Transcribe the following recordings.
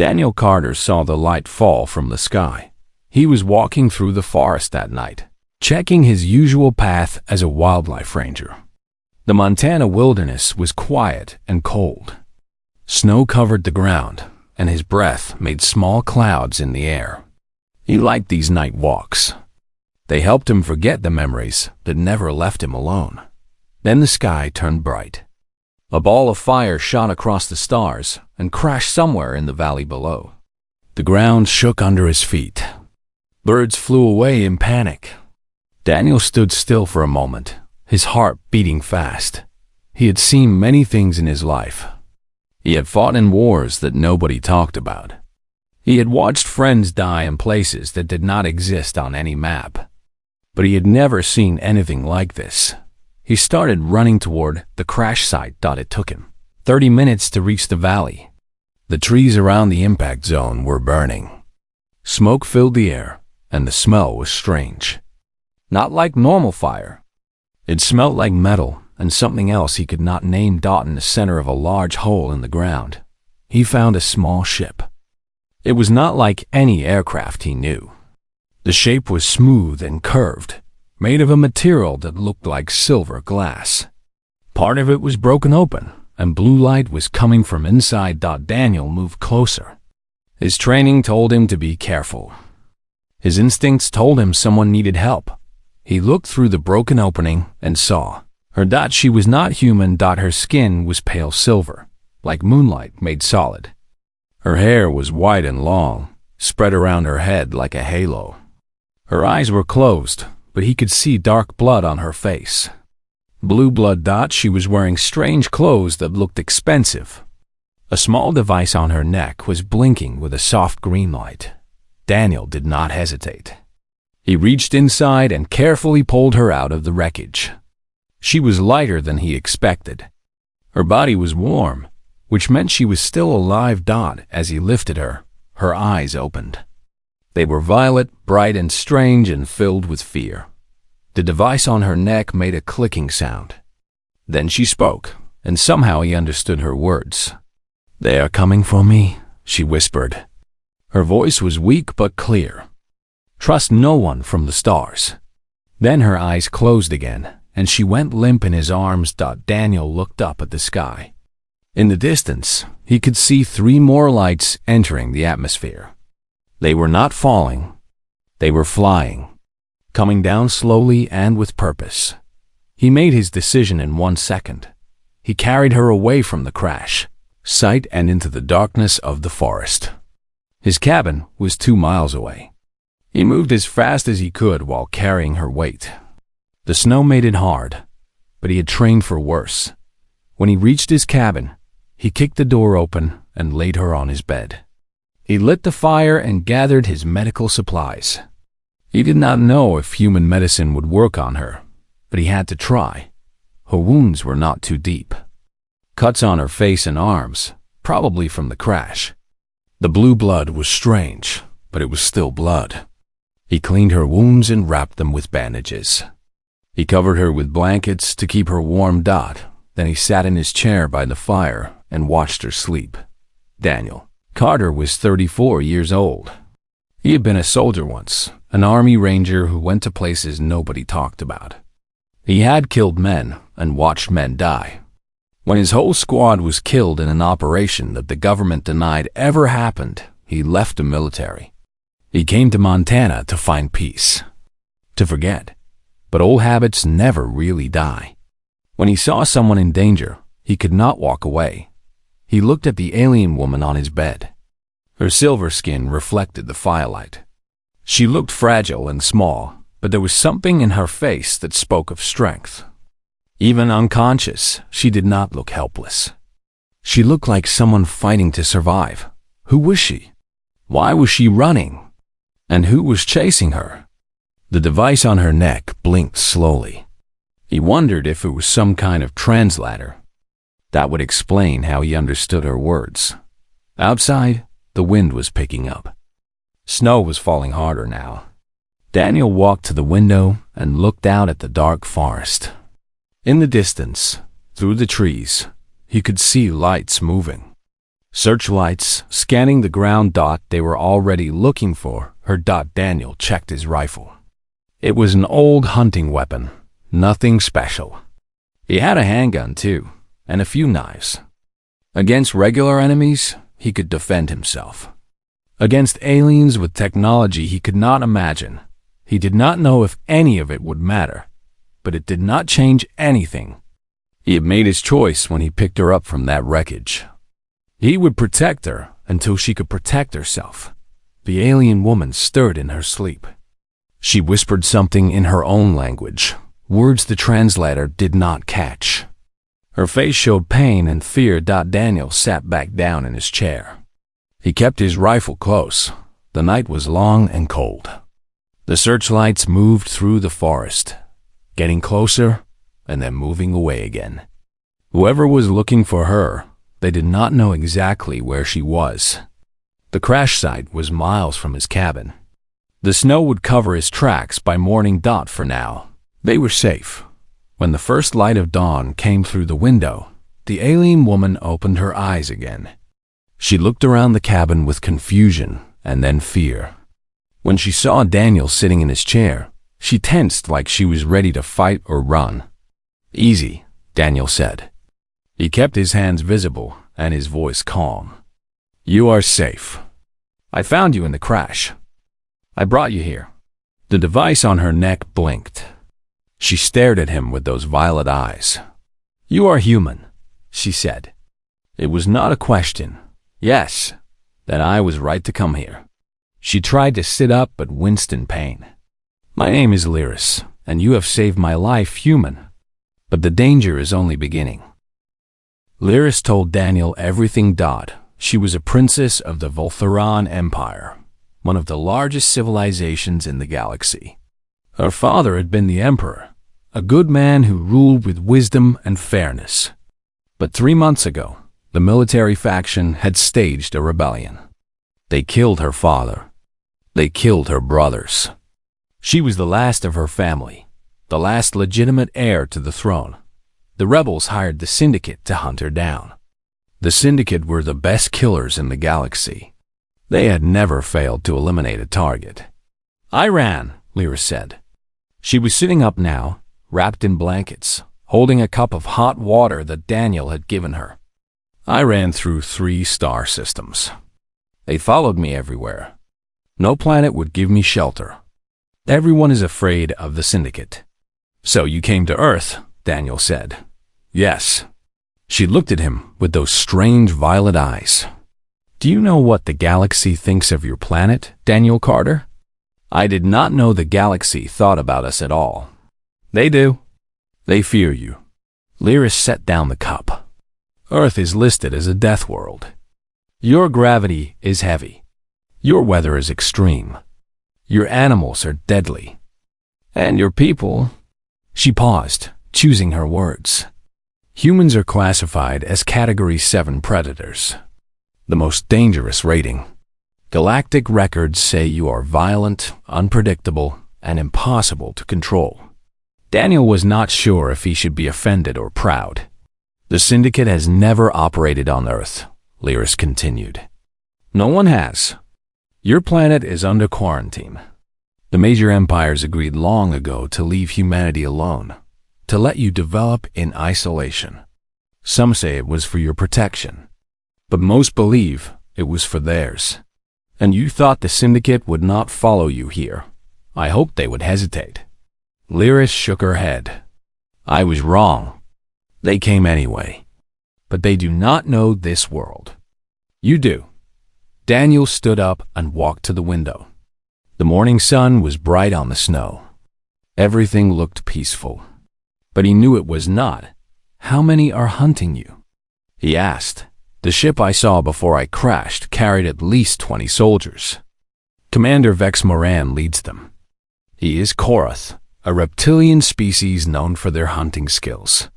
Daniel Carter saw the light fall from the sky. He was walking through the forest that night, checking his usual path as a wildlife ranger. The Montana wilderness was quiet and cold. Snow covered the ground, and his breath made small clouds in the air. He liked these night walks. They helped him forget the memories that never left him alone. Then the sky turned bright. A ball of fire shot across the stars and crashed somewhere in the valley below. The ground shook under his feet. Birds flew away in panic. Daniel stood still for a moment, his heart beating fast. He had seen many things in his life. He had fought in wars that nobody talked about. He had watched friends die in places that did not exist on any map. But he had never seen anything like this. He started running toward the crash site. It took him 30 minutes to reach the valley. The trees around the impact zone were burning. Smoke filled the air, and the smell was strange. Not like normal fire. It smelled like metal and something else he could not name. In the center of a large hole in the ground, he found a small ship. It was not like any aircraft he knew. The shape was smooth and curved, made of a material that looked like silver glass. Part of it was broken open, and blue light was coming from inside. Daniel moved closer. His training told him to be careful. His instincts told him someone needed help. He looked through the broken opening and saw her. She was not human. Her skin was pale silver, like moonlight made solid. Her hair was white and long, spread around her head like a halo. Her eyes were closed, but he could see dark blood on her face. Blue blood. She was wearing strange clothes that looked expensive. A small device on her neck was blinking with a soft green light. Daniel did not hesitate. He reached inside and carefully pulled her out of the wreckage. She was lighter than he expected. Her body was warm, which meant she was still alive. As he lifted her, her eyes opened. They were violet, bright and strange, and filled with fear. The device on her neck made a clicking sound. Then she spoke, and somehow he understood her words. "They are coming for me," she whispered. Her voice was weak but clear. "Trust no one from the stars." Then her eyes closed again, and she went limp in his arms. Daniel looked up at the sky. In the distance, he could see 3 more lights entering the atmosphere. They were not falling. They were flying, coming down slowly and with purpose. He made his decision in 1 second. He carried her away from the crash site and into the darkness of the forest. His cabin was 2 miles away. He moved as fast as he could while carrying her weight. The snow made it hard, but he had trained for worse. When he reached his cabin, he kicked the door open and laid her on his bed. He lit the fire and gathered his medical supplies. He did not know if human medicine would work on her, but he had to try. Her wounds were not too deep. Cuts on her face and arms, probably from the crash. The blue blood was strange, but it was still blood. He cleaned her wounds and wrapped them with bandages. He covered her with blankets to keep her warm. Then he sat in his chair by the fire and watched her sleep. Daniel Carter was 34 years old. He had been a soldier once, an army ranger who went to places nobody talked about. He had killed men and watched men die. When his whole squad was killed in an operation that the government denied ever happened, he left the military. He came to Montana to find peace, to forget. But old habits never really die. When he saw someone in danger, he could not walk away. He looked at the alien woman on his bed. Her silver skin reflected the firelight. She looked fragile and small, but there was something in her face that spoke of strength. Even unconscious, she did not look helpless. She looked like someone fighting to survive. Who was she? Why was she running? And who was chasing her? The device on her neck blinked slowly. He wondered if it was some kind of translator. That would explain how he understood her words. Outside, the wind was picking up. Snow was falling harder now. Daniel walked to the window and looked out at the dark forest. In the distance, through the trees, he could see lights moving. Searchlights scanning the ground. They were already looking for her. Daniel checked his rifle. It was an old hunting weapon, nothing special. He had a handgun too, and a few knives. Against regular enemies, he could defend himself. Against aliens with technology he could not imagine, he did not know if any of it would matter, but it did not change anything. He had made his choice when he picked her up from that wreckage. He would protect her until she could protect herself. The alien woman stirred in her sleep. She whispered something in her own language, words the translator did not catch. Her face showed pain and fear. Daniel sat back down in his chair. He kept his rifle close. The night was long and cold. The searchlights moved through the forest, getting closer and then moving away again. Whoever was looking for her, they did not know exactly where she was. The crash site was miles from his cabin. The snow would cover his tracks by morning. For now, they were safe. When the first light of dawn came through the window, the alien woman opened her eyes again. She looked around the cabin with confusion and then fear. When she saw Daniel sitting in his chair, she tensed like she was ready to fight or run. "Easy," Daniel said. He kept his hands visible and his voice calm. "You are safe. I found you in the crash. I brought you here." The device on her neck blinked. She stared at him with those violet eyes. "You are human," she said. It was not a question. Yes, then I was right to come here. She tried to sit up but winced in pain. "My name is Lyris, and you have saved my life, human. But the danger is only beginning." Lyris told Daniel everything. She was a princess of the Voltharan Empire, one of the largest civilizations in the galaxy. Her father had been the emperor, a good man who ruled with wisdom and fairness. But 3 months ago, the military faction had staged a rebellion. They killed her father. They killed her brothers. She was the last of her family, the last legitimate heir to the throne. The rebels hired the Syndicate to hunt her down. The Syndicate were the best killers in the galaxy. They had never failed to eliminate a target. "I ran," Lyris said. She was sitting up now, wrapped in blankets, holding a cup of hot water that Daniel had given her. "I ran through 3 star systems. They followed me everywhere. No planet would give me shelter. Everyone is afraid of the Syndicate." "So you came to Earth," Daniel said. "Yes." She looked at him with those strange violet eyes. "Do you know what the galaxy thinks of your planet, Daniel Carter?" "I did not know the galaxy thought about us at all." "They do. They fear you." Lyris set down the cup. "Earth is listed as a death world. Your gravity is heavy. Your weather is extreme. Your animals are deadly. And your people—" She paused, choosing her words. "Humans are classified as Category 7 predators, the most dangerous rating. Galactic records say you are violent, unpredictable, and impossible to control." Daniel was not sure if he should be offended or proud. "The Syndicate has never operated on Earth," Lyris continued. "No one has. Your planet is under quarantine. The major empires agreed long ago to leave humanity alone, to let you develop in isolation. Some say it was for your protection, but most believe it was for theirs. And you thought the Syndicate would not follow you here. I hoped they would hesitate." Lyris shook her head. "I was wrong. They came anyway. But they do not know this world. You do." Daniel stood up and walked to the window. The morning sun was bright on the snow. Everything looked peaceful. But he knew it was not. "How many are hunting you?" he asked. "The ship I saw before I crashed carried at least 20 soldiers. Commander Vex Moran leads them. He is Korath, a reptilian species known for their hunting skills.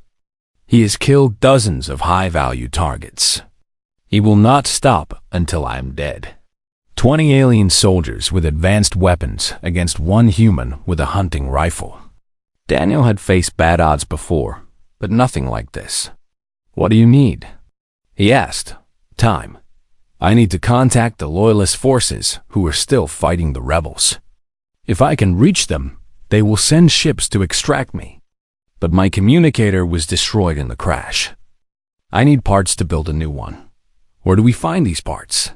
He has killed dozens of high-value targets. He will not stop until I am dead." 20 alien soldiers with advanced weapons against 1 human with a hunting rifle. Daniel had faced bad odds before, but nothing like this. "What do you need?" he asked. "Time," I need to contact the Loyalist forces who are still fighting the rebels. If I can reach them, they will send ships to extract me. But my communicator was destroyed in the crash. I need parts to build a new one. Where do we find these parts?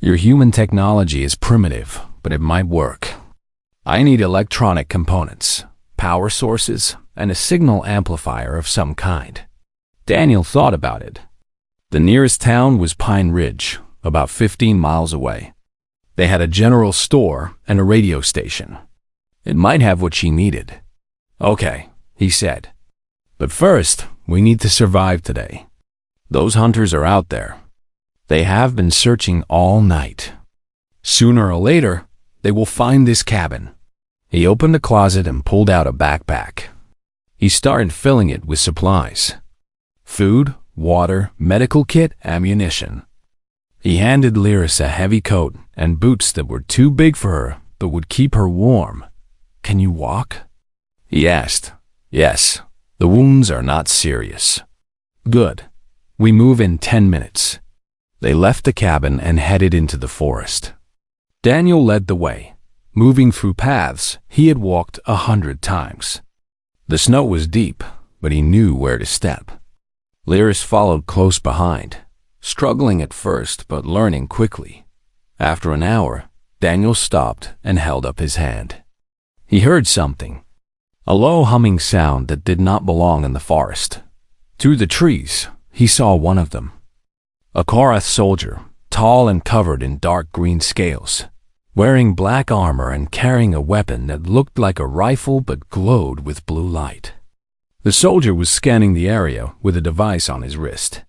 Your human technology is primitive, but it might work. I need electronic components, power sources, and a signal amplifier of some kind. Daniel thought about it. The nearest town was Pine Ridge, about 15 miles away. They had a general store and a radio station. It might have what she needed. Okay, he said. But first, we need to survive today. Those hunters are out there. They have been searching all night. Sooner or later, they will find this cabin. He opened a closet and pulled out a backpack. He started filling it with supplies. Food, water, medical kit, ammunition. He handed Lyris a heavy coat and boots that were too big for her but would keep her warm. Can you walk? He asked. Yes, the wounds are not serious. Good. We move in 10 minutes. They left the cabin and headed into the forest. Daniel led the way, moving through paths he had walked 100 times. The snow was deep, but he knew where to step. Lyris followed close behind, struggling at first but learning quickly. After an hour, Daniel stopped and held up his hand. He heard something, a low humming sound that did not belong in the forest. Through the trees, he saw one of them. A Korath soldier, tall and covered in dark green scales, wearing black armor and carrying a weapon that looked like a rifle but glowed with blue light. The soldier was scanning the area with a device on his wrist.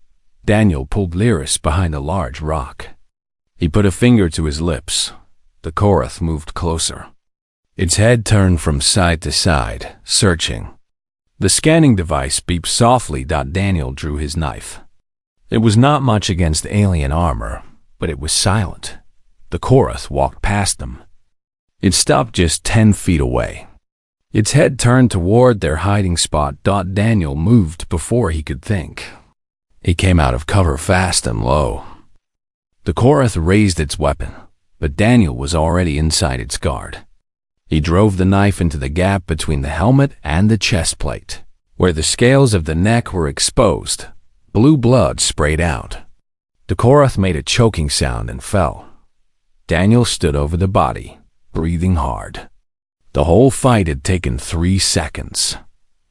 Daniel pulled Lyris behind a large rock. He put a finger to his lips. The Korath moved closer. Its head turned from side to side, searching. The scanning device beeped softly. Daniel drew his knife. It was not much against alien armor, but it was silent. The Korath walked past them. It stopped just 10 feet away. Its head turned toward their hiding spot. Daniel moved before he could think. He came out of cover fast and low. The Korath raised its weapon, but Daniel was already inside its guard. He drove the knife into the gap between the helmet and the chest plate, where the scales of the neck were exposed. Blue blood sprayed out. The Korath made a choking sound and fell. Daniel stood over the body, breathing hard. The whole fight had taken 3 seconds.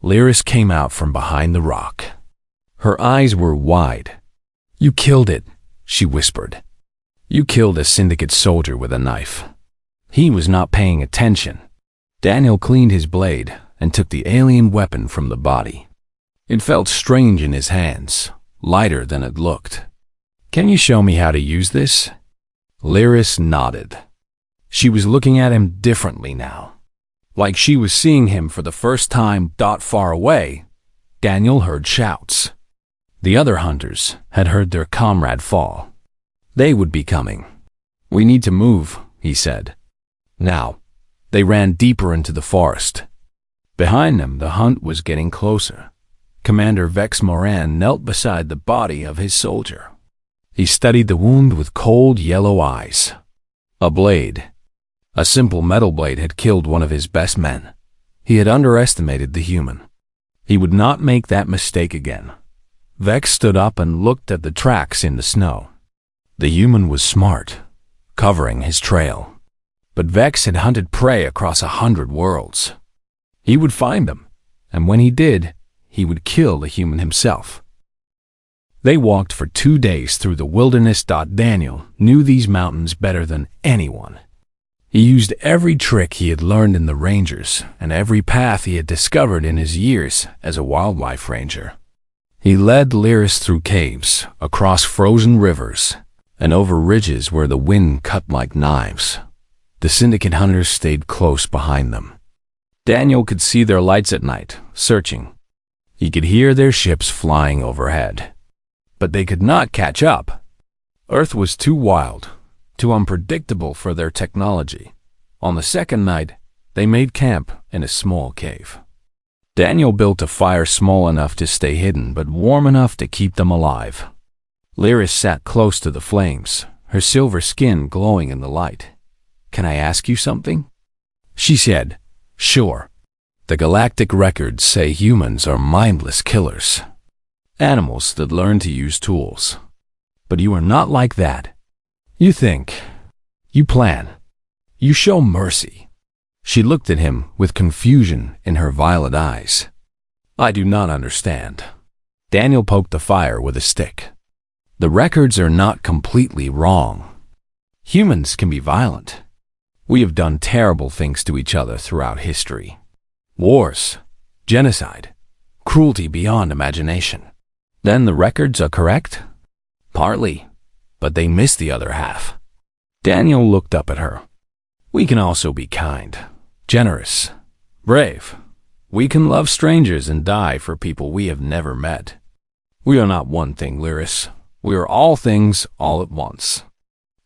Lyris came out from behind the rock. Her eyes were wide. You killed it, she whispered. You killed a syndicate soldier with a knife. He was not paying attention. Daniel cleaned his blade and took the alien weapon from the body. It felt strange in his hands, lighter than it looked. Can you show me how to use this? Lyris nodded. She was looking at him differently now, like she was seeing him for the first time. Far away, Daniel heard shouts. The other hunters had heard their comrade fall. They would be coming. We need to move, he said. Now, they ran deeper into the forest. Behind them, the hunt was getting closer. Commander Vex Moran knelt beside the body of his soldier. He studied the wound with cold yellow eyes. A blade. A simple metal blade had killed one of his best men. He had underestimated the human. He would not make that mistake again. Vex stood up and looked at the tracks in the snow. The human was smart, covering his trail. But Vex had hunted prey across 100 worlds. He would find them, and when he did, he would kill the human himself. They walked for 2 days through the wilderness. Daniel knew these mountains better than anyone. He used every trick he had learned in the Rangers and every path he had discovered in his years as a wildlife ranger. He led Lyris through caves, across frozen rivers, and over ridges where the wind cut like knives. The syndicate hunters stayed close behind them. Daniel could see their lights at night, searching. He could hear their ships flying overhead. But they could not catch up. Earth was too wild, too unpredictable for their technology. On the second night, they made camp in a small cave. Daniel built a fire small enough to stay hidden but warm enough to keep them alive. Lyris sat close to the flames, her silver skin glowing in the light. "Can I ask you something?" She said, "Sure." "The galactic records say humans are mindless killers, animals that learn to use tools. But you are not like that. You think, you plan, you show mercy." She looked at him with confusion in her violet eyes. "I do not understand." Daniel poked the fire with a stick. "The records are not completely wrong. Humans can be violent. We have done terrible things to each other throughout history. Wars, genocide, cruelty beyond imagination. Then the records are correct? Partly, but they miss the other half." Daniel looked up at her. "We can also be kind, generous, brave. We can love strangers and die for people we have never met. We are not one thing, Lyris. We are all things all at once.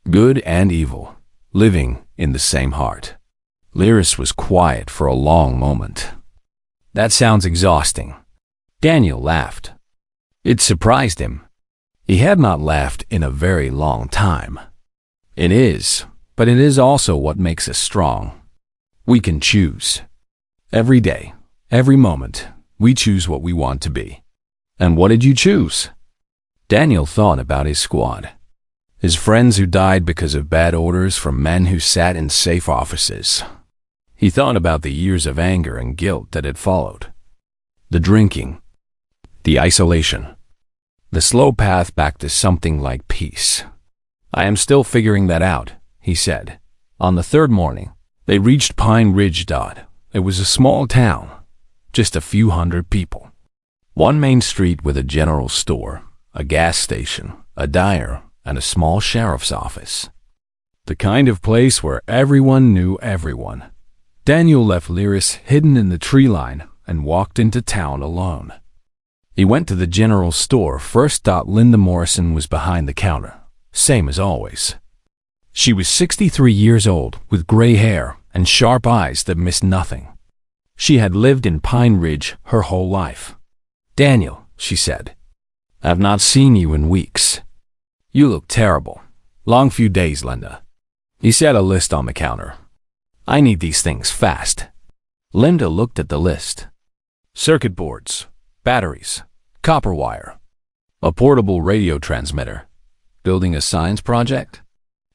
Good and evil, living in the same heart." Lyris was quiet for a long moment. "That sounds exhausting." Daniel laughed. It surprised him. He had not laughed in a very long time. "It is, but it is also what makes us strong. We can choose. Every day, every moment, we choose what we want to be." "And what did you choose?" Daniel thought about his squad. His friends who died because of bad orders from men who sat in safe offices. He thought about the years of anger and guilt that had followed. The drinking, the isolation, the slow path back to something like peace. "I am still figuring that out," he said. On the third morning, they reached Pine Ridge. It was a small town, just a few hundred people. One main street with a general store, a gas station, a diner, and a small sheriff's office. The kind of place where everyone knew everyone. Daniel left Lyris hidden in the tree line and walked into town alone. He went to the general store first. Linda Morrison was behind the counter, same as always. She was 63 years old, with gray hair and sharp eyes that missed nothing. She had lived in Pine Ridge her whole life. "Daniel," she said, "I've not seen you in weeks. You look terrible. Long few days, Linda." He set a list on the counter. "I need these things fast." Linda looked at the list. Circuit boards, batteries, copper wire, a portable radio transmitter. "Building a science project?"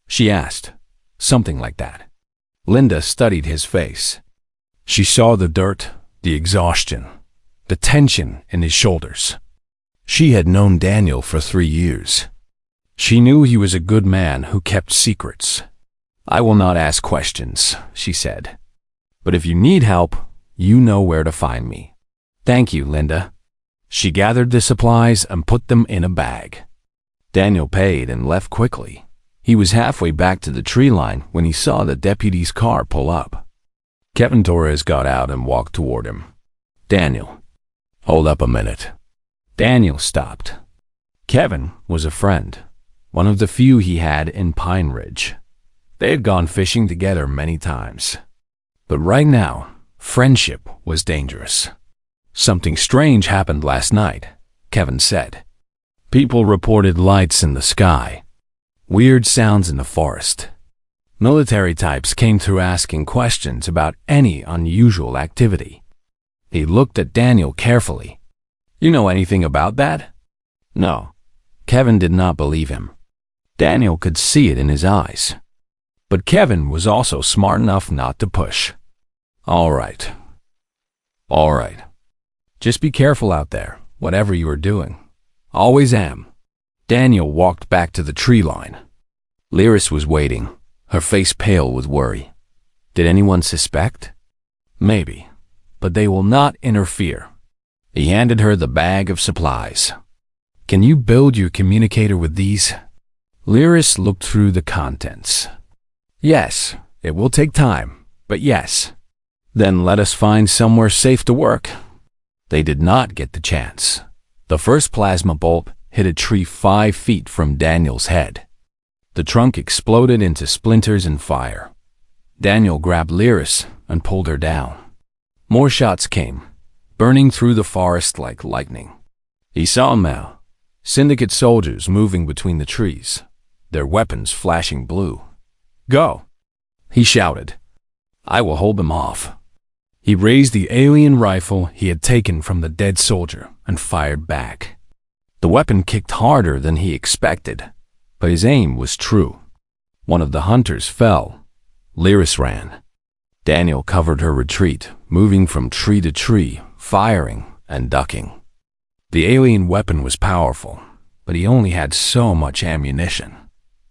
she asked. "Something like that." Linda studied his face. She saw the dirt, the exhaustion, the tension in his shoulders. She had known Daniel for 3 years. She knew he was a good man who kept secrets. "I will not ask questions," she said. "But if you need help, you know where to find me." "Thank you, Linda." She gathered the supplies and put them in a bag. Daniel paid and left quickly. He was halfway back to the tree line when he saw the deputy's car pull up. Kevin Torres got out and walked toward him. "Daniel, hold up a minute." Daniel stopped. Kevin was a friend, one of the few he had in Pine Ridge. They had gone fishing together many times. But right now, friendship was dangerous. "Something strange happened last night," Kevin said. "People reported lights in the sky, weird sounds in the forest. Military types came through asking questions about any unusual activity." He looked at Daniel carefully. "You know anything about that?" No. Kevin did not believe him. Daniel could see it in his eyes. But Kevin was also smart enough not to push. All right. Just be careful out there, whatever you are doing." "Always am." Daniel walked back to the tree line. Lyris was waiting, her face pale with worry. Did anyone suspect? Maybe, but they will not interfere. He handed her the bag of supplies. "Can you build your communicator with these?" Lyris looked through the contents. "Yes, it will take time, but yes." "Then let us find somewhere safe to work." They did not get the chance. The first plasma bolt hit a tree 5 feet from Daniel's head. The trunk exploded into splinters and fire. Daniel grabbed Lyris and pulled her down. More shots came, burning through the forest like lightning. He saw them now, syndicate soldiers moving between the trees, their weapons flashing blue. "Go!" he shouted. "I will hold them off." He raised the alien rifle he had taken from the dead soldier and fired back. The weapon kicked harder than he expected, but his aim was true. One of the hunters fell. Lyris ran. Daniel covered her retreat, moving from tree to tree, firing and ducking. The alien weapon was powerful, but he only had so much ammunition.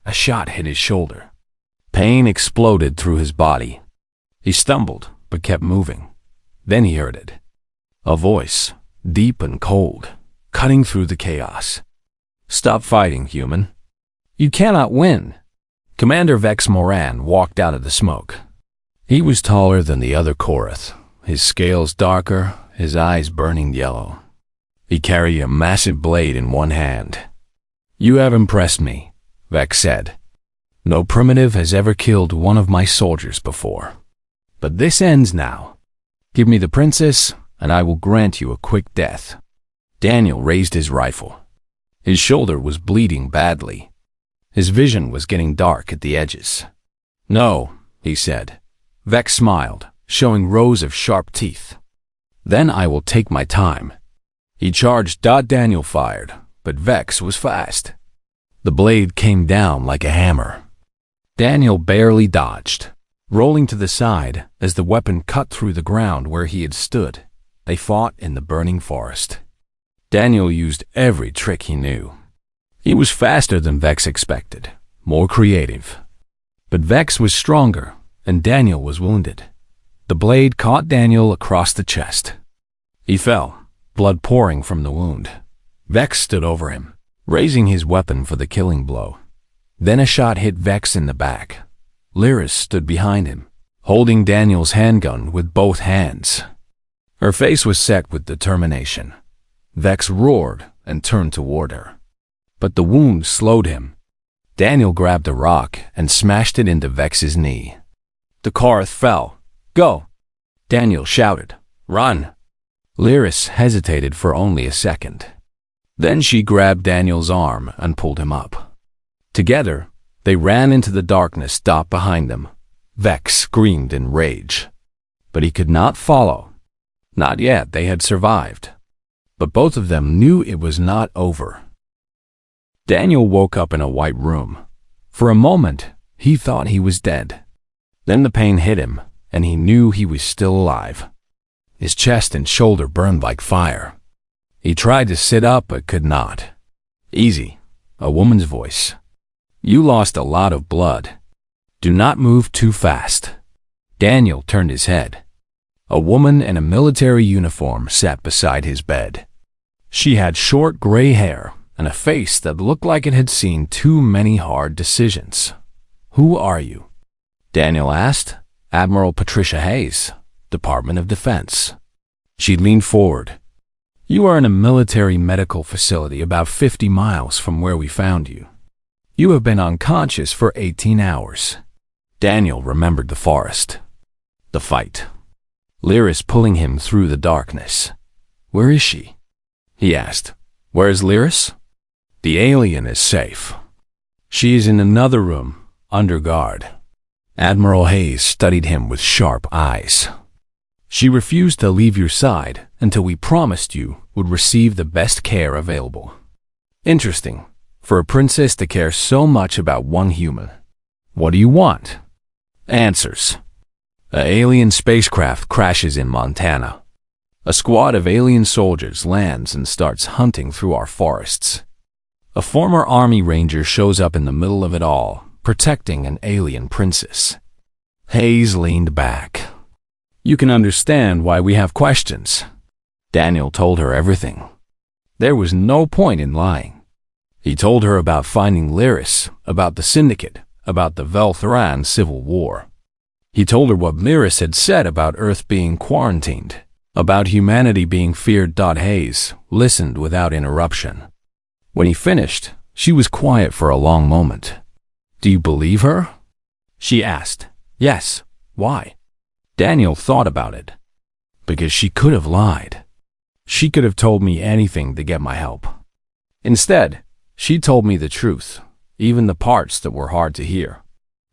A shot hit his shoulder. Pain exploded through his body. He stumbled, but kept moving. Then he heard it. A voice, deep and cold, cutting through the chaos. "Stop fighting, human. You cannot win." Commander Vex Moran walked out of the smoke. He was taller than the other Korath, his scales darker, his eyes burning yellow. He carried a massive blade in one hand. "You have impressed me," Vex said. "No primitive has ever killed one of my soldiers before. But this ends now. Give me the princess, and I will grant you a quick death." Daniel raised his rifle. His shoulder was bleeding badly. His vision was getting dark at the edges. "No," he said. Vex smiled, showing rows of sharp teeth. "Then I will take my time." He charged. Daniel fired, but Vex was fast. The blade came down like a hammer. Daniel barely dodged, rolling to the side as the weapon cut through the ground where he had stood. They fought in the burning forest. Daniel used every trick he knew. He was faster than Vex expected, more creative. But Vex was stronger, and Daniel was wounded. The blade caught Daniel across the chest. He fell, blood pouring from the wound. Vex stood over him, raising his weapon for the killing blow. Then a shot hit Vex in the back. Lyris stood behind him, holding Daniel's handgun with both hands. Her face was set with determination. Vex roared and turned toward her. But the wound slowed him. Daniel grabbed a rock and smashed it into Vex's knee. The Korath fell. "Go!" Daniel shouted. "Run!" Lyris hesitated for only a second. Then she grabbed Daniel's arm and pulled him up. Together, they ran into the darkness behind them. Vex screamed in rage. But he could not follow. Not yet, they had survived. But both of them knew it was not over. Daniel woke up in a white room. For a moment, he thought he was dead. Then the pain hit him, and he knew he was still alive. His chest and shoulder burned like fire. He tried to sit up but could not. "Easy," a woman's voice. "You lost a lot of blood. Do not move too fast." Daniel turned his head. A woman in a military uniform sat beside his bed. She had short gray hair and a face that looked like it had seen too many hard decisions. "Who are you?" Daniel asked. "Admiral Patricia Hayes, Department of Defense." She leaned forward. "You are in a military medical facility about 50 miles from where we found you. You have been unconscious for 18 hours. Daniel remembered the forest. The fight. Lyris pulling him through the darkness. "Where is she?" he asked. "Where is Lyris?" "The alien is safe. She is in another room, under guard." Admiral Hayes studied him with sharp eyes. "She refused to leave your side until we promised you would receive the best care available." Interesting, for a princess to care so much about one human. "What do you want?" "Answers." An alien spacecraft crashes in Montana. A squad of alien soldiers lands and starts hunting through our forests. A former army ranger shows up in the middle of it all, protecting an alien princess. Hayes leaned back. "You can understand why we have questions." Daniel told her everything. There was no point in lying. He told her about finding Lyris, about the Syndicate, about the Veltharan Civil War. He told her what Lyris had said about Earth being quarantined, about humanity being feared. Hayes listened without interruption. When he finished, she was quiet for a long moment. "Do you believe her?" she asked. "Yes. Why?" Daniel thought about it. "Because she could have lied. She could have told me anything to get my help. Instead, she told me the truth, even the parts that were hard to hear.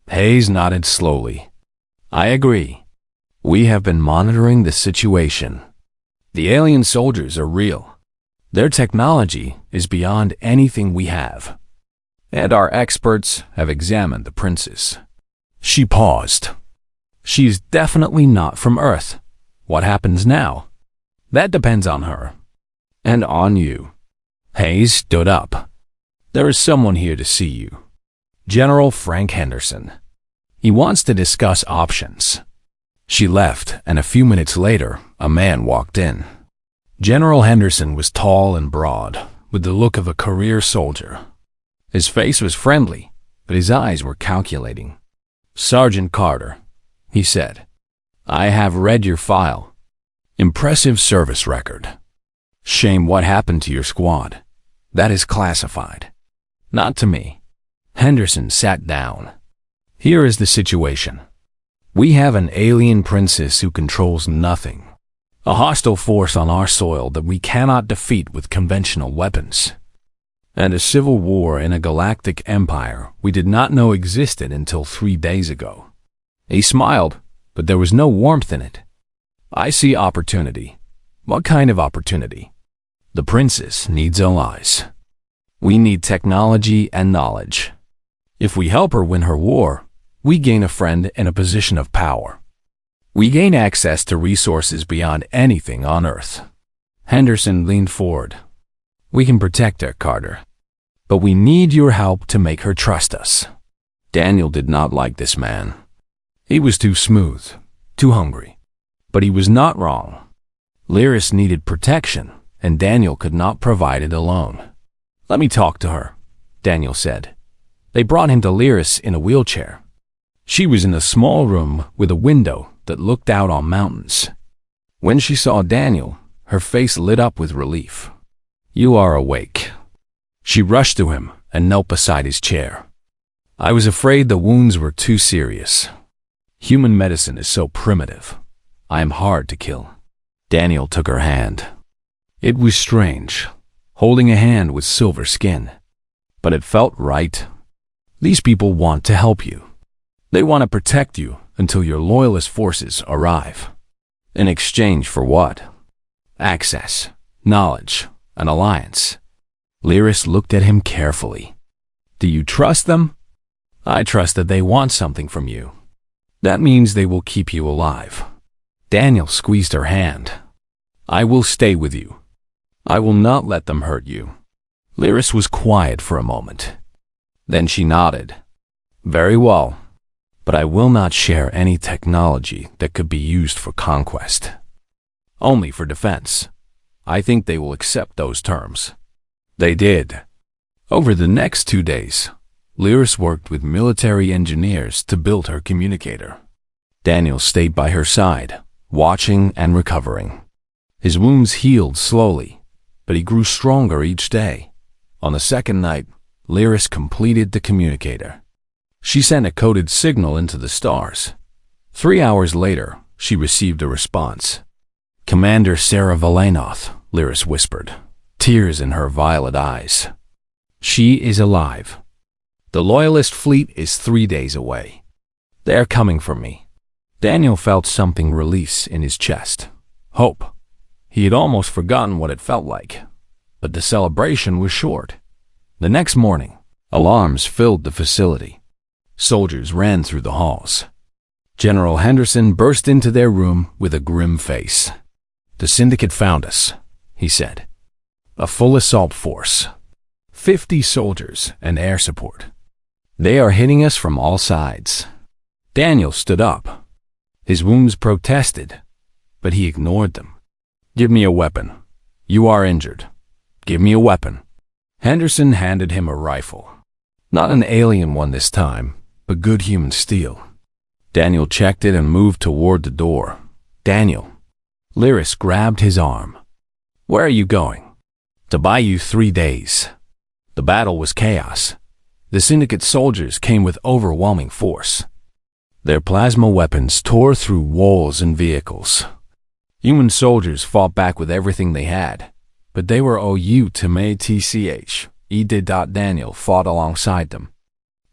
Hayes nodded slowly. I agree. We have been monitoring the situation. The alien soldiers are real. Their technology is beyond anything we have. And our experts have examined the princess. She paused. She is definitely not from Earth. What happens now? That depends on her. And on you. Hayes stood up. There is someone here to see you. General Frank Henderson. He wants to discuss options. She left, and a few minutes later, a man walked in. General Henderson was tall and broad, with the look of a career soldier. His face was friendly, but his eyes were calculating. Sergeant Carter, he said, I have read your file. Impressive service record. Shame what happened to your squad. That is classified. Not to me. Henderson sat down. Here is the situation. We have an alien princess who controls nothing. A hostile force on our soil that we cannot defeat with conventional weapons. And a civil war in a galactic empire we did not know existed until 3 days ago. He smiled, but there was no warmth in it. I see opportunity. What kind of opportunity? The princess needs allies. We need technology and knowledge. If we help her win her war, we gain a friend in a position of power. We gain access to resources beyond anything on Earth. Henderson leaned forward. We can protect her, Carter. But we need your help to make her trust us. Daniel did not like this man. He was too smooth, too hungry. But he was not wrong. Lyris needed protection, and Daniel could not provide it alone. Let me talk to her, Daniel said. They brought him to Lyris in a wheelchair. She was in a small room with a window that looked out on mountains. When she saw Daniel, her face lit up with relief. You are awake. She rushed to him and knelt beside his chair. I was afraid the wounds were too serious. Human medicine is so primitive. I am hard to kill. Daniel took her hand. It was strange, holding a hand with silver skin. But it felt right. These people want to help you. They want to protect you until your loyalist forces arrive. In exchange for what? Access, knowledge, an alliance. Lyris looked at him carefully. Do you trust them? I trust that they want something from you. That means they will keep you alive. Daniel squeezed her hand. I will stay with you. I will not let them hurt you. Lyris was quiet for a moment. Then she nodded. Very well. But I will not share any technology that could be used for conquest. Only for defense. I think they will accept those terms. They did. Over the next 2 days, Lyris worked with military engineers to build her communicator. Daniel stayed by her side, watching and recovering. His wounds healed slowly, but he grew stronger each day. On the second night, Lyris completed the communicator. She sent a coded signal into the stars. 3 hours later, she received a response. Commander Sarah Valenoth, Lyris whispered, tears in her violet eyes. She is alive. The Loyalist fleet is 3 days away. They are coming for me. Daniel felt something release in his chest. Hope. He had almost forgotten what it felt like. But the celebration was short. The next morning, alarms filled the facility. Soldiers ran through the halls. General Henderson burst into their room with a grim face. The syndicate found us, he said. A full assault force. 50 soldiers and air support. They are hitting us from all sides. Daniel stood up. His wounds protested, but he ignored them. Give me a weapon. You are injured. Give me a weapon. Henderson handed him a rifle. Not an alien one this time, but good human steel. Daniel checked it and moved toward the door. Daniel. Lyris grabbed his arm. Where are you going? To buy you 3 days. The battle was chaos. The syndicate soldiers came with overwhelming force. Their plasma weapons tore through walls and vehicles. Human soldiers fought back with everything they had, but they were OU to May TCH. Daniel fought alongside them,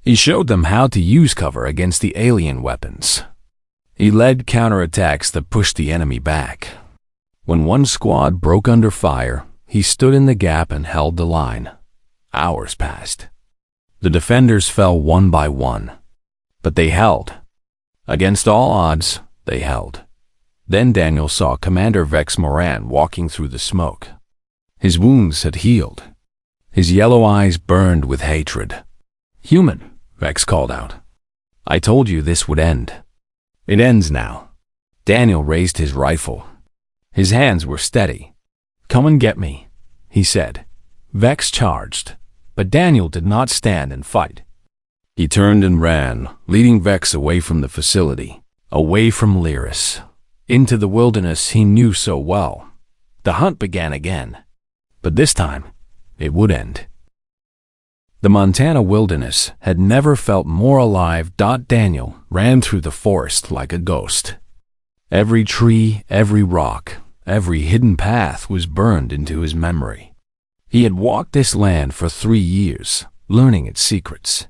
He showed them how to use cover against the alien weapons. He led counterattacks that pushed the enemy back. When one squad broke under fire, he stood in the gap and held the line. Hours passed. The defenders fell one by one, but they held. Against all odds, they held. Then Daniel saw Commander Vex Moran walking through the smoke. His wounds had healed. His yellow eyes burned with hatred. "Human," Vex called out. "I told you this would end. It ends now." Daniel raised his rifle. His hands were steady. "Come and get me," he said. Vex charged, but Daniel did not stand and fight. He turned and ran, leading Vex away from the facility, away from Lyris, into the wilderness he knew so well. The hunt began again, but this time it would end. The Montana wilderness had never felt more alive. Daniel ran through the forest like a ghost. Every tree, every rock, every hidden path was burned into his memory. He had walked this land for 3 years, learning its secrets.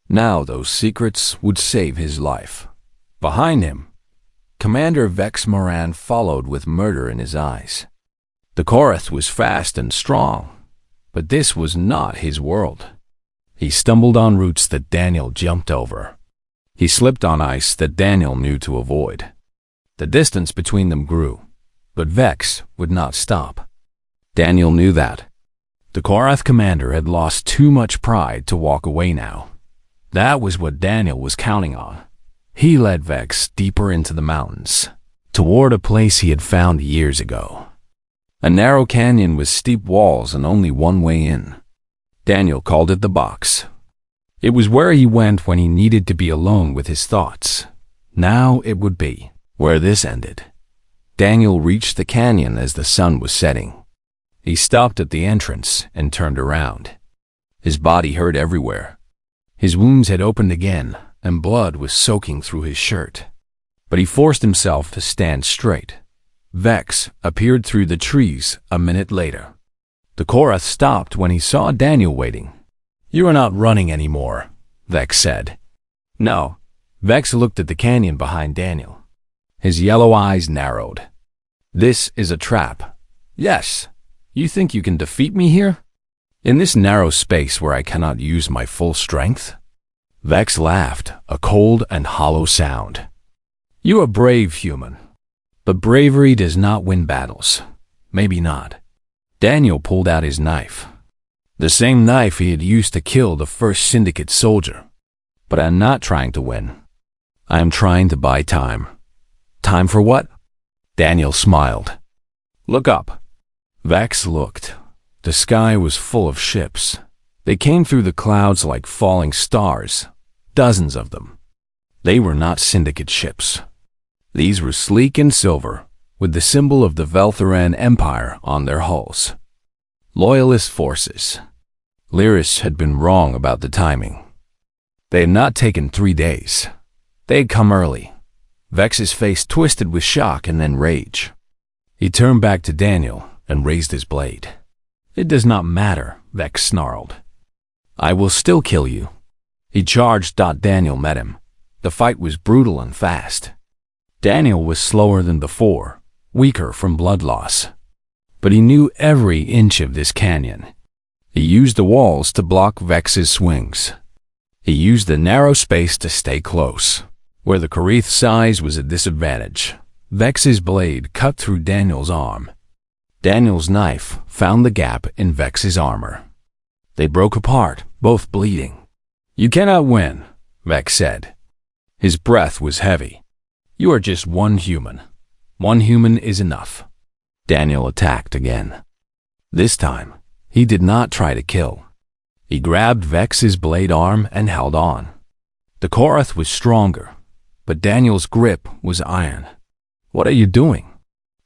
Now those secrets would save his life. Behind him, Commander Vex Moran followed with murder in his eyes. The Korath was fast and strong, but this was not his world. He stumbled on roots that Daniel jumped over. He slipped on ice that Daniel knew to avoid. The distance between them grew, but Vex would not stop. Daniel knew that. The Korath commander had lost too much pride to walk away now. That was what Daniel was counting on. He led Vex deeper into the mountains, toward a place he had found years ago. A narrow canyon with steep walls and only one way in. Daniel called it the box. It was where he went when he needed to be alone with his thoughts. Now it would be where this ended. Daniel reached the canyon as the sun was setting. He stopped at the entrance and turned around. His body hurt everywhere. His wounds had opened again, and blood was soaking through his shirt. But he forced himself to stand straight. Vex appeared through the trees a minute later. The Korath stopped when he saw Daniel waiting. "You are not running anymore," Vex said. "No." Vex looked at the canyon behind Daniel. His yellow eyes narrowed. "This is a trap." "Yes. You think you can defeat me here? In this narrow space where I cannot use my full strength?" Vex laughed, a cold and hollow sound. "You are brave, human. But bravery does not win battles. Maybe not." Daniel pulled out his knife. The same knife he had used to kill the first Syndicate soldier. "But I'm not trying to win. I am trying to buy time." "Time for what?" Daniel smiled. "Look up." Vex looked. The sky was full of ships. They came through the clouds like falling stars, dozens of them. They were not Syndicate ships. These were sleek and silver, with the symbol of the Velthoran Empire on their hulls. Loyalist forces. Lyris had been wrong about the timing. They had not taken 3 days. They had come early. Vex's face twisted with shock and then rage. He turned back to Daniel and raised his blade. "It does not matter," Vex snarled. "I will still kill you." He charged. Daniel met him. The fight was brutal and fast. Daniel was slower than before, weaker from blood loss. But he knew every inch of this canyon. He used the walls to block Vex's swings. He used the narrow space to stay close. Where the Korath's size was a disadvantage, Vex's blade cut through Daniel's arm. Daniel's knife found the gap in Vex's armor. They broke apart, both bleeding. "You cannot win," Vex said. His breath was heavy. "You are just one human. One human is enough." Daniel attacked again. This time, he did not try to kill. He grabbed Vex's blade arm and held on. The Korath was stronger, but Daniel's grip was iron. "What are you doing?"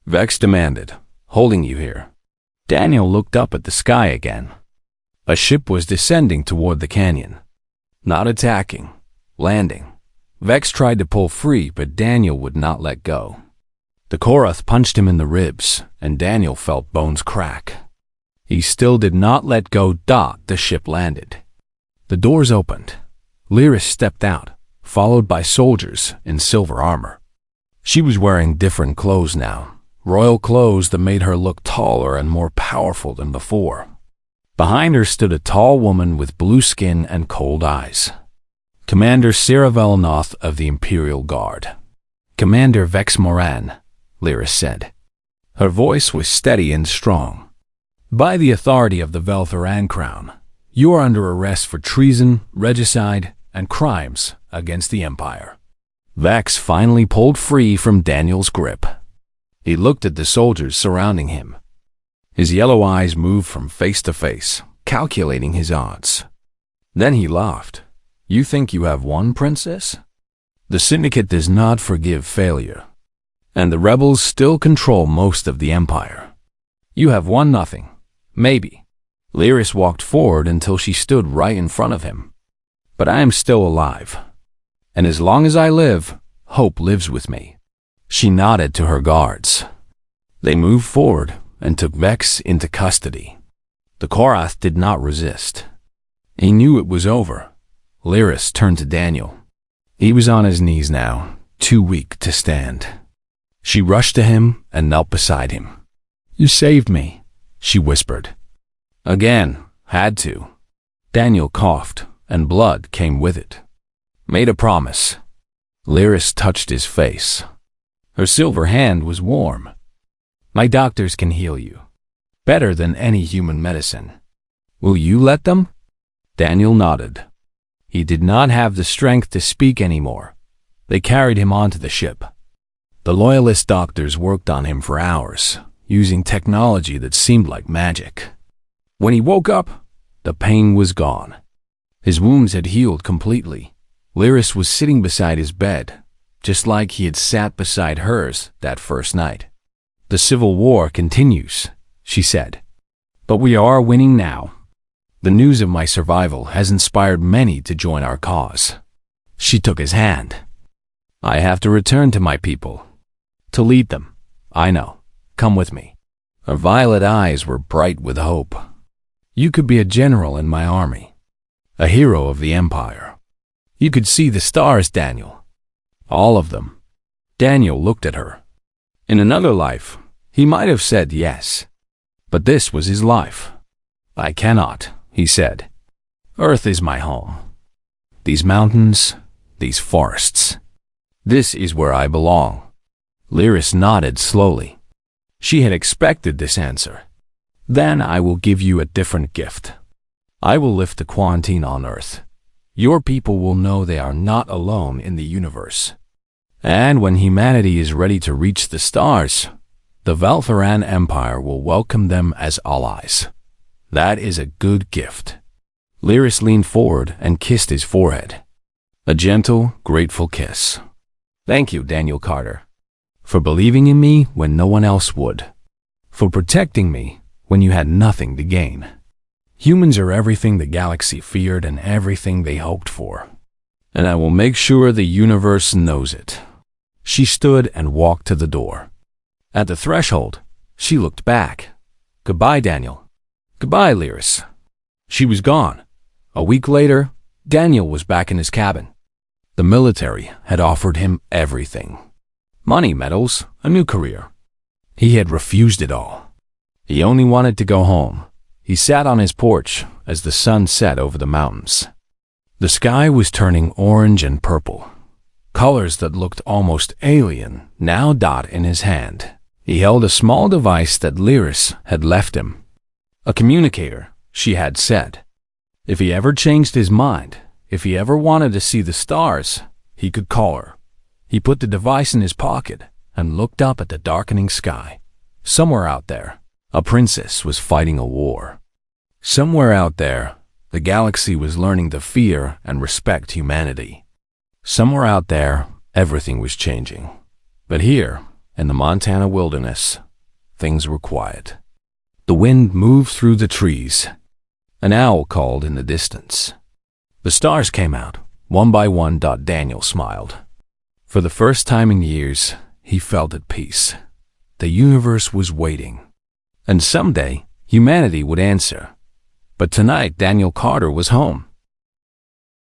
Vex demanded. "Holding you here." Daniel looked up at the sky again. A ship was descending toward the canyon. Not attacking, landing. Vex tried to pull free, but Daniel would not let go. The Korath punched him in the ribs, and Daniel felt bones crack. He still did not let go. The ship landed. The doors opened. Lyris stepped out, followed by soldiers in silver armor. She was wearing different clothes now, royal clothes that made her look taller and more powerful than before. Behind her stood a tall woman with blue skin and cold eyes. Commander Sarah Velnoth of the Imperial Guard. Commander Vex Moran, Lyris said. Her voice was steady and strong. By the authority of the Velthoran Crown, you are under arrest for treason, regicide, and crimes against the Empire. Vex finally pulled free from Daniel's grip. He looked at the soldiers surrounding him. His yellow eyes moved from face to face, calculating his odds. Then he laughed. You think you have won, Princess? The Syndicate does not forgive failure, and the rebels still control most of the Empire. You have won nothing. Maybe. Lyris walked forward until she stood right in front of him. But I am still alive. And as long as I live, hope lives with me. She nodded to her guards. They moved forward and took Vex into custody. The Korath did not resist. He knew it was over. Lyris turned to Daniel. He was on his knees now, too weak to stand. She rushed to him and knelt beside him. You saved me, she whispered. Again, had to. Daniel coughed, and blood came with it. Made a promise. Lyris touched his face. Her silver hand was warm. My doctors can heal you. Better than any human medicine. Will you let them? Daniel nodded. He did not have the strength to speak anymore. They carried him onto the ship. The Loyalist doctors worked on him for hours, using technology that seemed like magic. When he woke up, the pain was gone. His wounds had healed completely. Lyris was sitting beside his bed, just like he had sat beside hers that first night. The Civil War continues, she said. But we are winning now. The news of my survival has inspired many to join our cause. She took his hand. I have to return to my people. To lead them. I know. Come with me. Her violet eyes were bright with hope. You could be a general in my army. A hero of the Empire. You could see the stars, Daniel. All of them. Daniel looked at her. In another life, he might have said yes. But this was his life. I cannot, he said. Earth is my home. These mountains, these forests. This is where I belong. Lyris nodded slowly. She had expected this answer. Then I will give you a different gift. I will lift the quarantine on Earth. Your people will know they are not alone in the universe. And when humanity is ready to reach the stars, the Velthoran Empire will welcome them as allies. That is a good gift. Lyris leaned forward and kissed his forehead. A gentle, grateful kiss. Thank you, Daniel Carter, for believing in me when no one else would, for protecting me when you had nothing to gain. Humans are everything the galaxy feared and everything they hoped for, and I will make sure the universe knows it. She stood and walked to the door. At the threshold, she looked back. Goodbye, Daniel. Goodbye, Lyris. She was gone. A week later, Daniel was back in his cabin. The military had offered him everything. Money, medals, a new career. He had refused it all. He only wanted to go home. He sat on his porch as the sun set over the mountains. The sky was turning orange and purple, colors that looked almost alien now dot in his hand. He held a small device that Lyris had left him. A communicator, she had said. If he ever changed his mind, if he ever wanted to see the stars, he could call her. He put the device in his pocket and looked up at the darkening sky. Somewhere out there, a princess was fighting a war. Somewhere out there, the galaxy was learning to fear and respect humanity. Somewhere out there, everything was changing. But here, in the Montana wilderness, things were quiet. The wind moved through the trees. An owl called in the distance. The stars came out, one by one. Daniel smiled. For the first time in years, he felt at peace. The universe was waiting. And someday, humanity would answer. But tonight, Daniel Carter was home.